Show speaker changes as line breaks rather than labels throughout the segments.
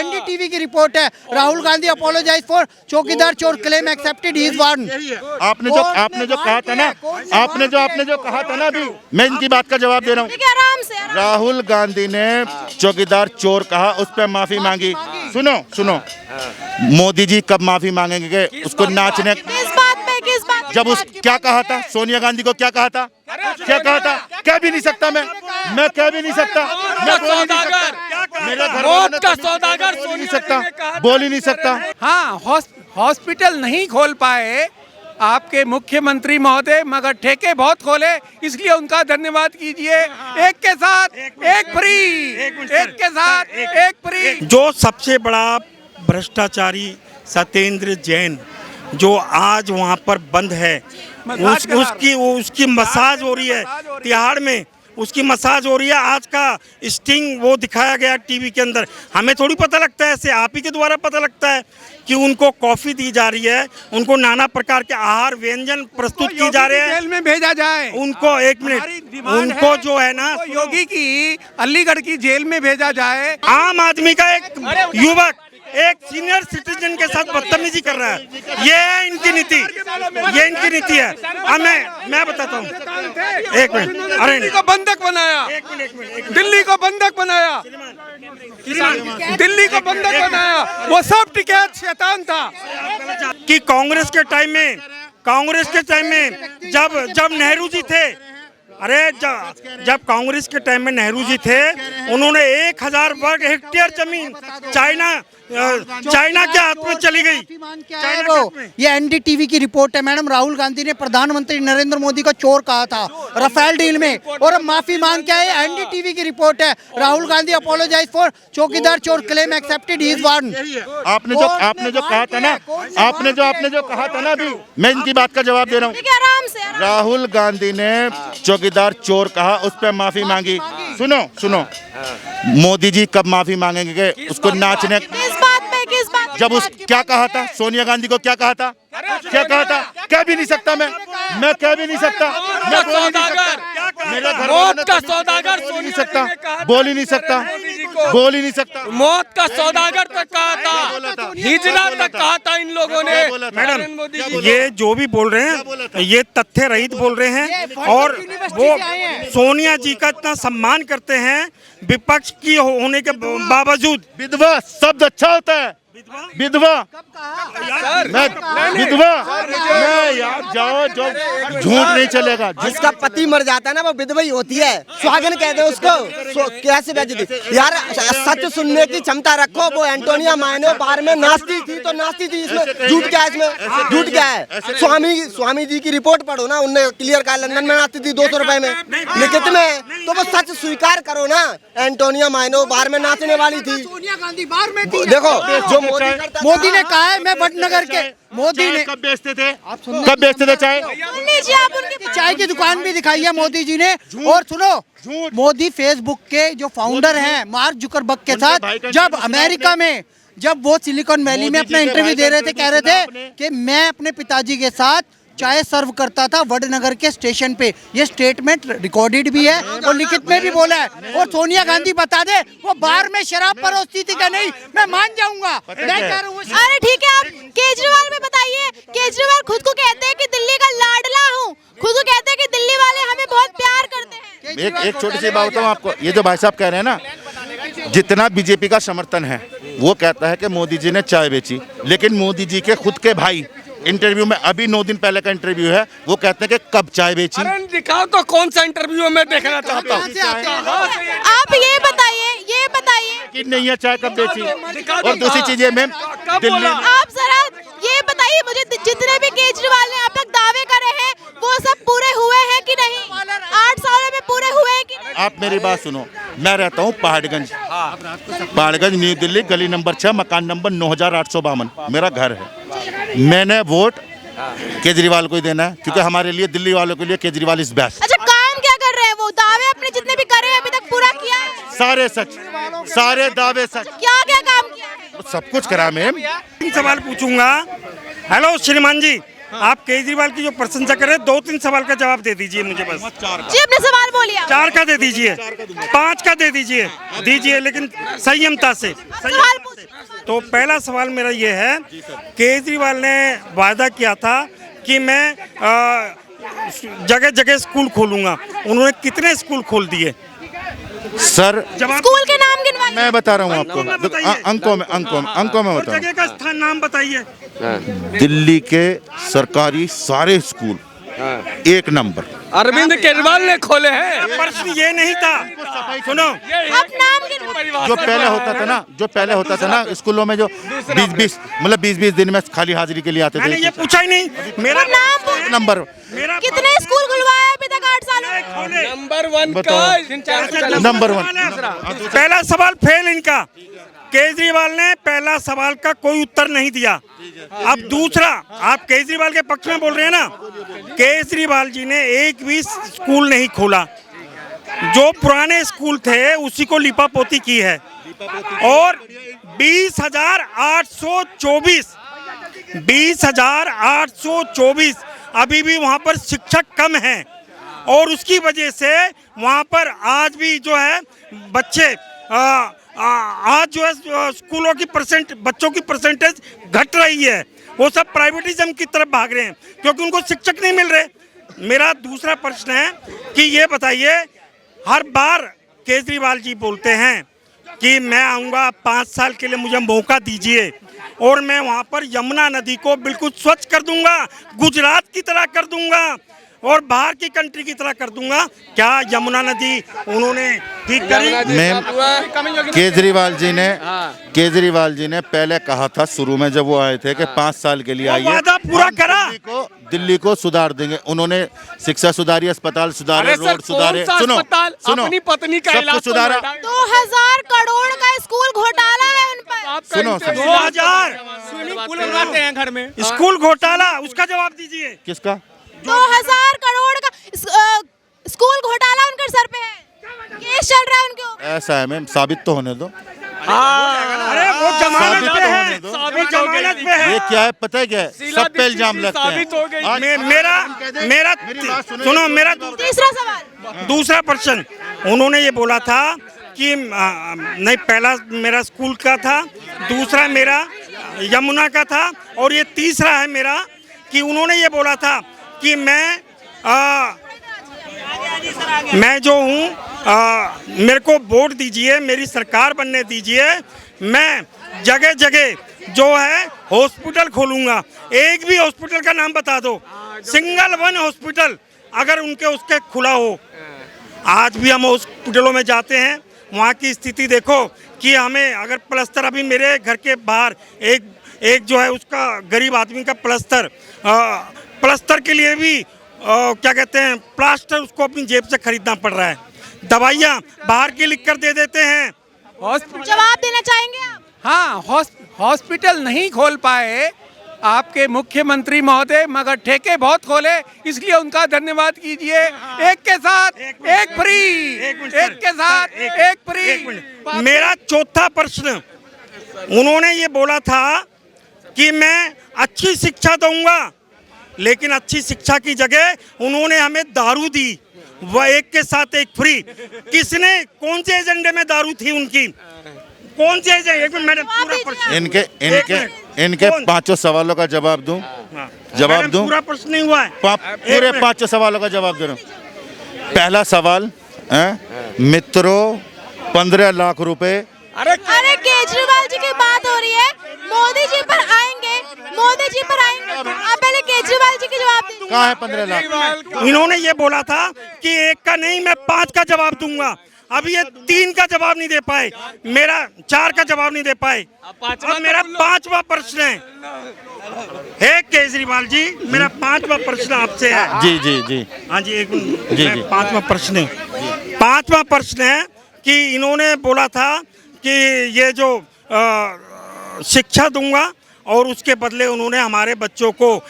NDTV की report है। Rahul Gandhi apologise for चौकीदार चोर claim accepted he is one.
आपने जो कहा था ना, आपने जो कहा था ना, अभी मैं इनकी बात का जवाब दे रहा हूँ।
आराम से
राहुल गांधी ने चौकीदार चोर कहा, उस पर माफी मांगी। सुनो मोदी जी कब माफी मांगेंगे उसको नाचने?
किस बात पे
जब उस क्या कहा था सोनिया गांधी को, क्या कहा था? कह भी नहीं सकता मैं कह भी नहीं सकता, मैं बोल ही नहीं सकता, मेरा घर वालों
का सौदागर
बोल ही नहीं सकता, बोल ही नहीं सकता।
हाँ, हॉस्पिटल नहीं खोल पाए आपके मुख्यमंत्री महोदय, मगर ठेके बहुत खोले, इसलिए उनका धन्यवाद कीजिए। एक के साथ एक फ्री, एक के साथ एक फ्री।
जो सबसे बड़ा भ्रष्टाचारी सत्येंद्र जैन जो आज वहाँ पर बंद है, उसकी मसाज हो रही है तिहाड़ में, उसकी मसाज हो रही है। आज का स्टिंग वो दिखाया गया टीवी के अंदर। हमें थोड़ी पता लगता है, ऐसे आप ही के द्वारा पता लगता है कि उनको कॉफी दी जा रही है, उनको नाना प्रकार के आहार व्यंजन प्रस्तुत किए जा रहे हैं।
जेल में भेजा जाए
उनको, एक मिनट, उनको जो है ना
योगी की अलीगढ़ की जेल में भेजा जाए।
आम आदमी का एक युवक एक सीनियर सिटीजन के साथ बदतमीजी कर रहा है, ये है इनकी नीति, ये इनकी नीति है। अब मैं बताता हूँ, एक मिनट। अरे
दिल्ली को बंधक बनाया, दिल्ली को बंधक बनाया, दिल्ली को बंधक बनाया, वो सब टिकैत शैतान था।
कि कांग्रेस के टाइम में जब नेहरू जी थे, अरे जब कांग्रेस के टाइम में नेहरू जी थे, उन्होंने 1000 वर्ग हेक्टेयर जमीन चाइना के हाथ में चली गई।
ये एनडीटीवी की रिपोर्ट है मैडम। राहुल गांधी ने प्रधानमंत्री नरेंद्र मोदी को चोर कहा था राफेल डील में, और अब माफी मांग के आए। एनडीटीवी की रिपोर्ट है। राहुल गांधी अपोलोजाइज फॉर चौकीदार चोर claim accepted he is one.
आपने जो कहा था ना, आपने जो कहा था ना, अभी मैं इनकी बात का जवाब दे रहा हूँ।
आराम से
राहुल गांधी ने चौकीदार चोर कहा, उस पर माफी मांगी। सुनो मोदी जी कब माफी मांगेंगे उसको नाचने?
किस बात
जब उस क्या कहा था सोनिया गांधी को, क्या कहा था? कह भी नहीं सकता, मैं कह भी नहीं सकता, मैं बोल ही नहीं सकता, मेरा घर वालों
का सौदागर
बोल ही नहीं सकता, बोल ही नहीं सकता, बोल ही नहीं सकता।
मौत का सौदागर तक कहा था, हिजरा तक कहा था इन लोगों ने।
मैडम, ये जो भी बोल रहे हैं ये तथ्य रहित बोल रहे हैं, और वो सोनिया जी का इतना सम्मान करते हैं विपक्ष की होने के बावजूद।
विधवा शब्द अच्छा होता है, विधवा विधवा मैं यार जाओ, जो झूठ नहीं चलेगा।
जिसका पति मर जाता है ना, वो विधवा ही होती है। सुहागन कहते हैं उसको। कैसे बेइज्जती यार, सच सुनने की क्षमता रखो। वो एंटोनिया मायनो बार में नाचती थी तो नाचती थी, इसमें झूठ क्या है? इसमें झूठ क्या है? स्वामी जी की रिपोर्ट पढ़ो ना, उनने क्लियर कहा लंदन में नाचती थी 200 रुपए में, लिखित में। तो वो सच स्वीकार करो ना, एंटोनिया मायनो बार में नाचने वाली थी।
सोनिया गांधी बाहर में थी।
देखो जो
मोदी ने कहा है, मैं वडनगर के मोदी ने
कब बेचते थे चाय?
चाय की दुकान भी दिखाई है मोदी जी ने। और सुनो, मोदी फेसबुक के जो फाउंडर हैं मार्क जुकरबर्ग के साथ जब अमेरिका में, जब वो सिलिकॉन वैली में अपना इंटरव्यू दे रहे थे, कह रहे थे कि मैं अपने पिताजी के साथ चाय सर्व करता था वडनगर के स्टेशन पे। ये स्टेटमेंट रिकॉर्डेड भी है और लिखित में भी बोला है। और सोनिया गांधी बता दे वो बार में शराब परोसती थी क्या? नहीं, मैं मान जाऊंगा, मैं कह रहा हूँ।
अरे ठीक है, आप केजरीवाल में बताइए। केजरीवाल खुद को कहते हैं कि दिल्ली का लाडला हूँ, खुद को कहते हैं कि दिल्ली वाले हमें बहुत प्यार करते हैं।
एक छोटी सी बात बताऊँ आपको, ये जो भाई साहब कह रहे हैं ना, जितना बीजेपी का समर्थन है, वो कहता है कि मोदी जी ने चाय बेची, लेकिन मोदी जी के खुद के भाई इंटरव्यू में, अभी 9 दिन पहले का इंटरव्यू है, वो कहते हैं कि कब चाय बेची।
अरे दिखाओ तो कौन सा इंटरव्यू मैं देखना चाहता हूँ।
आप ये बताइए
कि नहीं है चाय कब बेची। और दूसरी चीज है मैम, दिल्ली
आप जरा ये बताइए मुझे, जितने भी केजरीवाल ने अब तक दावे करे हैं वो सब पूरे हुए हैं कि नहीं? 8 सालों में पूरे हुए हैं कि नहीं?
आप मेरी बात सुनो, मैं रहता हूँ पहाड़गंज, न्यू दिल्ली, गली नंबर 6, मकान नंबर 9852, मेरा घर है। मैंने वोट केजरीवाल को ही देना है, क्योंकि हमारे लिए, दिल्ली वालों के लिए केजरीवाल इज बेस्ट।
अच्छा, काम क्या कर रहे हैं वो? दावे अपने जितने भी करे हैं अभी तक पूरा किया है?
सारे सच, सारे दावे सच।
क्या क्या काम किया है?
सब कुछ करा मैम।
सवाल पूछूंगा। हेलो श्रीमान जी, आप केजरीवाल की जो प्रशंसा कर रहे हैं 2-3 सवाल का जवाब दे दीजिए मुझे बस।
जी अपने सवाल बोलिए आप।
4 का दे दीजिए, 5 का दे दीजिए लेकिन संयमता से।
सवाल पूछिए।
तो पहला सवाल मेरा ये है, केजरीवाल ने वादा किया था कि मैं जगह जगह स्कूल खोलूंगा, उन्होंने कितने स्कूल खोल दिए?
सर
स्कूल के नाम गिनवाइए।
मैं बता रहा हूँ आपको, अंकों में
और
बता
जगह का स्थान नाम बताइए।
दिल्ली के सरकारी सारे स्कूल 1 नंबर।
अरविंद केजरीवाल ने खोले हैं।
प्रश्न ये नहीं था, सुनो,
आप नाम गिनवाइए।
जो पहले होता था ना स्कूलों में जो 20-20 दिन में खाली हाजिरी के लिए आते
मैंने
थे।
ये पूछा ही नहीं। मेरा
नाम बोल।
1 नंबर।
मेरा
कितने स्कूल खुलवाए अभी तक 8 सालों में?
खोले।
नंबर 1
बताओ।
का
नंबर 1।
पहला सवाल फेल इनका। केजरीवाल ने पहला सवाल का कोई उत्तर नहीं दिया। अब दूसरा, आप केजरीवाल के पक्ष में बोल रहे हैं ना, केजरीवाल जी ने एक भी स्कूल नहीं खोला। जो पुराने स्कूल थे उसी को लिपापोती की है। और 20,824 अभी भी वहाँ पर शिक्षक कम हैं और उसकी वजह से वहाँ पर आज भी जो है बच्चे आज जो है स्कूलों की बच्चों की परसेंटेज घट रही है। वो सब प्राइवेटिज्म की तरफ भाग रहे हैं क्योंकि उनको शिक्षक नहीं मिल रहे। मेरा दूसरा प्रश्न है कि ये बताइए, हर बार केजरीवाल जी बोलते हैं कि मैं आऊँगा 5 साल के लिए, मुझे मौका दीजिए और मैं वहाँ पर यमुना नदी को बिल्कुल स्वच्छ कर दूंगा, गुजरात की तरह कर दूंगा और बाहर की कंट्री की तरह कर दूंगा। क्या यमुना नदी उन्होंने ठीक करी?
मैम, केजरीवाल जी ने पहले कहा था शुरू में जब वो आए थे कि 5 साल के लिए आइए,
वादा पूरा करा।
दिल्ली को सुधार देंगे। उन्होंने शिक्षा सुधारी, अस्पताल सुधारे, रोड सुधारे। सुनो
अपनी पत्नी का
सब
इलाज
कुछ सुधारा।
2000 करोड़ का स्कूल घोटाला है उन पर।
सुनो
2000
हैं घर में।
स्कूल घोटाला, उसका जवाब दीजिए।
किसका?
2000 करोड़ का स्कूल घोटाला उनके सर पे है। केस चल रहा है उनके ऊपर।
ऐसा है मैम, साबित तो होने दो।
अरे वो जमानत पे है, वो जमानत पे है।
ये क्या है पता है क्या है? सब पे इल्जाम लगते हैं। आज
मेरा सुनो, मेरा
तीसरा सवाल।
दूसरा प्रश्न, उन्होंने ये बोला था कि नहीं, पहला मेरा स्कूल का था, दूसरा मेरा यमुना का था और ये तीसरा है मेरा कि उन्होंने ये बोला था कि मैं जो हूँ, मेरे को वोट दीजिए, मेरी सरकार बनने दीजिए, मैं जगह जगह जो है हॉस्पिटल खोलूंगा। एक भी हॉस्पिटल का नाम बता दो, सिंगल वन हॉस्पिटल अगर उसके खुला हो। आज भी हम हॉस्पिटलों में जाते हैं, वहाँ की स्थिति देखो कि हमें अगर प्लस्तर, अभी मेरे घर के बाहर एक जो है उसका गरीब आदमी का प्लस्तर के लिए भी क्या कहते हैं, प्लास्टर उसको अपनी जेब से खरीदना पड़ रहा है। दवाइयाँ बाहर की लिख कर दे देते हैं।
जवाब देना चाहेंगे आप?
हाँ, हॉस्पिटल नहीं खोल पाए आपके मुख्यमंत्री महोदय, मगर ठेके बहुत खोले, इसलिए उनका धन्यवाद कीजिए। एक के साथ एक फ्री, एक के साथ एक फ्री।
मेरा चौथा प्रश्न, उन्होंने ये बोला था कि मैं अच्छी शिक्षा दूंगा, लेकिन अच्छी शिक्षा की जगह उन्होंने हमें दारू दी, वह एक के साथ एक फ्री। किसने, कौन से एजेंडे में दारू थी उनकी? कौन से एजेंडे? एक मिनट, मैंने पूरा प्रश्न,
इनके 5 सवालों का जवाब दूं? जवाब दूं?
पूरा प्रश्न नहीं हुआ है।
पूरे 5 सवालों का जवाब दे रहा हूं। पहला सवाल, मित्रों 15 लाख रुपए।
अरे केजरीवाल जी की बात हो रही है, मोदी जी पर आएंगे। आप पहले केजरीवाल जी के जवाब दीजिए।
कहाँ है 15 लाख?
इन्होंने ये बोला था कि एक का नहीं, मैं 5 का जवाब दूंगा। अभी ये 3 का जवाब नहीं दे पाए, मेरा 4 का जवाब नहीं दे पाए। अब मेरा 5वां प्रश्न है केजरीवाल जी, मेरा 5वां प्रश्न आपसे है।
जी
हाँ जी, एक मिनट,
जी।
5वां प्रश्न है कि इन्होंने बोला था कि ये जो शिक्षा दूंगा और उसके बदले उन्होंने हमारे बच्चों को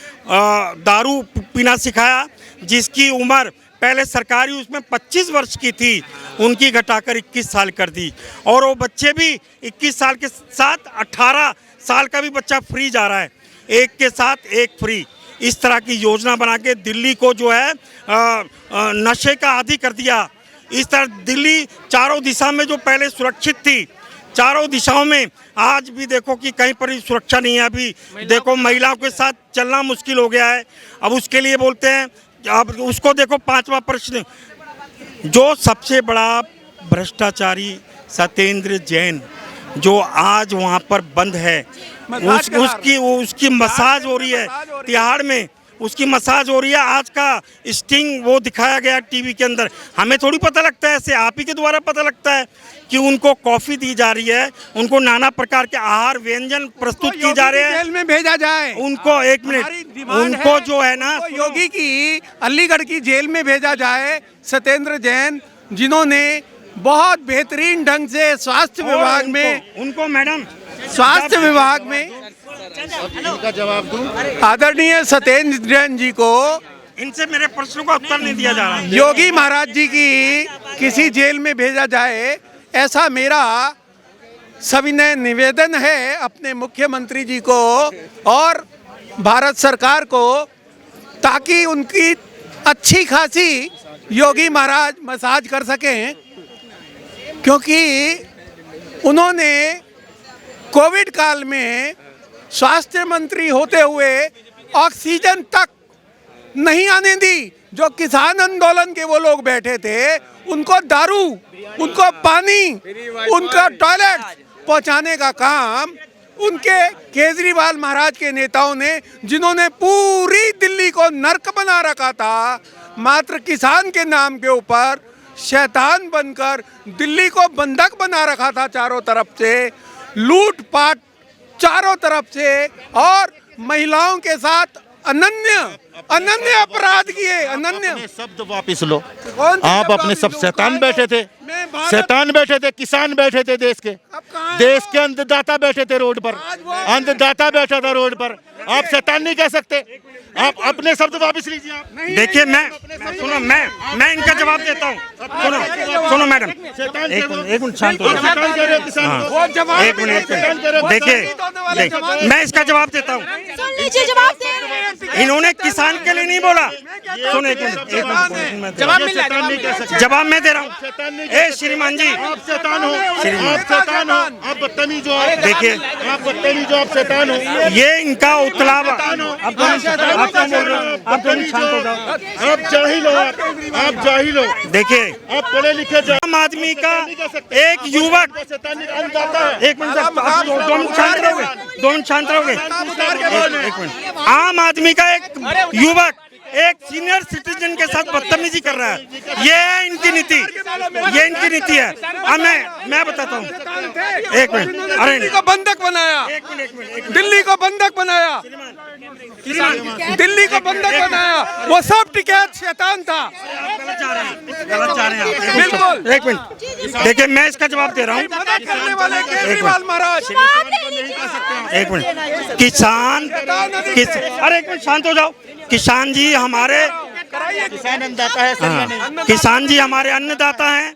दारू पीना सिखाया, जिसकी उम्र पहले सरकारी उसमें 25 वर्ष की थी, उनकी घटाकर 21 साल कर दी। और वो बच्चे भी 21 साल के साथ 18 साल का भी बच्चा फ्री जा रहा है, एक के साथ एक फ्री। इस तरह की योजना बना के दिल्ली को जो है नशे का आदी कर दिया। इस तरह दिल्ली चारों दिशा में जो पहले सुरक्षित थी, चारों दिशाओं में आज भी देखो कि कहीं पर भी सुरक्षा नहीं है। अभी देखो महिलाओं के साथ चलना मुश्किल हो गया है। अब उसके लिए बोलते हैं, अब उसको देखो 5वां प्रश्न, जो सबसे बड़ा भ्रष्टाचारी सत्येंद्र जैन जो आज वहाँ पर बंद है, उसकी मसाज हो रही है तिहाड़ में, उसकी मसाज हो रही है। आज का स्टिंग वो दिखाया गया टीवी के अंदर। हमें थोड़ी पता लगता है, ऐसे आप ही के द्वारा पता लगता है कि उनको कॉफी दी जा रही है, उनको नाना प्रकार के आहार व्यंजन प्रस्तुत की जा रहे हैं।
जेल में भेजा जाए
उनको, एक मिनट, उनको जो है ना
योगी की अलीगढ़ की जेल में भेजा जाए सत्येंद्र जैन, जिन्होंने बहुत बेहतरीन ढंग से स्वास्थ्य विभाग में,
उनको मैडम
स्वास्थ्य विभाग में
इनका जवाब दूं।
आदरणीय सत्येंद्र जैन जी को,
इनसे मेरे प्रश्नों का उत्तर नहीं दिया जा रहा।
योगी महाराज जी की किसी जेल में भेजा जाए, ऐसा मेरा सविनय निवेदन है अपने मुख्यमंत्री जी को और भारत सरकार को, ताकि उनकी अच्छी खासी योगी महाराज मसाज कर सकें, क्योंकि उन्होंने कोविड काल में स्वास्थ्य मंत्री होते हुए ऑक्सीजन तक नहीं आने दी। जो किसान आंदोलन के वो लोग बैठे थे, उनको दारू, उनको पानी, उनका टॉयलेट पहुंचाने का काम उनके केजरीवाल महाराज के नेताओं ने, जिन्होंने पूरी दिल्ली को नर्क बना रखा था, मात्र किसान के नाम के ऊपर शैतान बनकर दिल्ली को बंधक बना रखा था। चारों तरफ से लूटपाट, चारों तरफ से, और महिलाओं के साथ अनन्य अपराध किए। अनन्य
शब्द वापिस लो। आप अपने सब शैतान बैठे थे, शैतान बैठे थे, किसान बैठे थे, देश के अन्नदाता बैठे थे रोड पर, अन्नदाता बैठा था रोड पर। आप शैतान नहीं कह सकते। आप अपने शब्द वापस लीजिए। आप
देखिए, मैं इनका जवाब देता हूँ। सुनो मैडम, एक मिनट शांत हो जाओ। एक मिनट देखिए, मैं इसका जवाब देता हूँ। इन्होंने किसान के लिए नहीं बोला। सुनो एक मिनट, जवाब मैं दे रहा हूँ। ए श्रीमान जी,
आप शैतान हो, आप बदतमीज हो। देखिए, आप बदतमीज हो, आप शैतान हो।
ये इनका उतलावा। आप शांत हो जाओ।
आप जाहिल हो, आप जाहिल हो।
देखिए,
आप पढ़े लिखे
आम आदमी का एक युवक, एक मिनट, 2 मिनट शांत रहोगे, 2 मिनट शांत रहोगे। एक मिनट, आम आदमी का एक युवक एक सीनियर सिटीजन के साथ बदतमीजी कर रहा है। ये है इनकी नीति, ये इनकी नीति है। अब मैं बताता हूँ। एक मिनट, अरे
दिल्ली को बंधक बनाया, दिल्ली को बंधक बनाया, दिल्ली को बंधक बनाया। वो सब टिकैत शैतान था।
गलत जा रहे हैं।
बिल्कुल।
एक मिनट, देखिए, मैं इसका जवाब दे रहा हूँ।
मदद करने वाले केजरीवाल महाराज।
एक मिनट, अरे एक मिनट शांत हो जाओ। किसान जी हमारे,
किसान अन्नदाता है,
किसान जी हमारे अन्नदाता हैं।